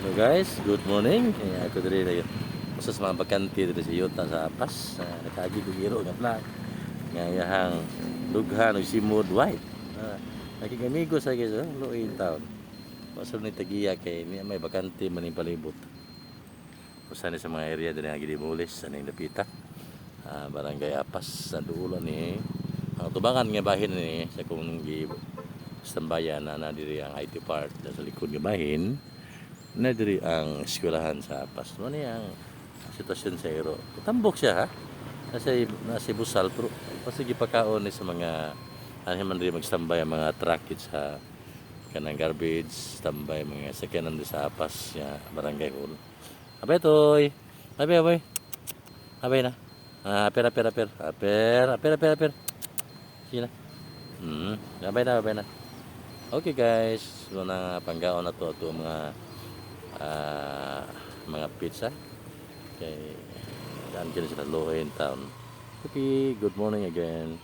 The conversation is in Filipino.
So guys, good morning. Kaya ako diri na sa mga bakante dito sa Yuta sa Apas. Nakagi ko giro nga vlog. Ngayahang lughan og simod white. Nakikamigo sa guys, Luoy town. Pasal ni tagiya kay ni may bakante man ning palibot. Usa ni sa mga area diri nga gidimulis sa ning dapita. Barangay Apas sa dulo ni ang tubangan nga bahin ni sa kung Stambayan na diri ang IT Park sa likod nga bahin. Na diri ang eskwelahan sa Apas. Ano ang sitwasyon sa Iro? Tambok siya ha. Nasa Busal pero pasigi pagkaon ni sa mga ano man diri magstambay ang mga truck sa kanang garbage, standby mga sakyanan di sa Apas ya barangay hall. Abay toy. Abay. Abay na. Aper. Sige na. Abay na. Okay guys, so na panggaon na to mga pizza kay daan kini sa Lohen town. Okay, good morning again.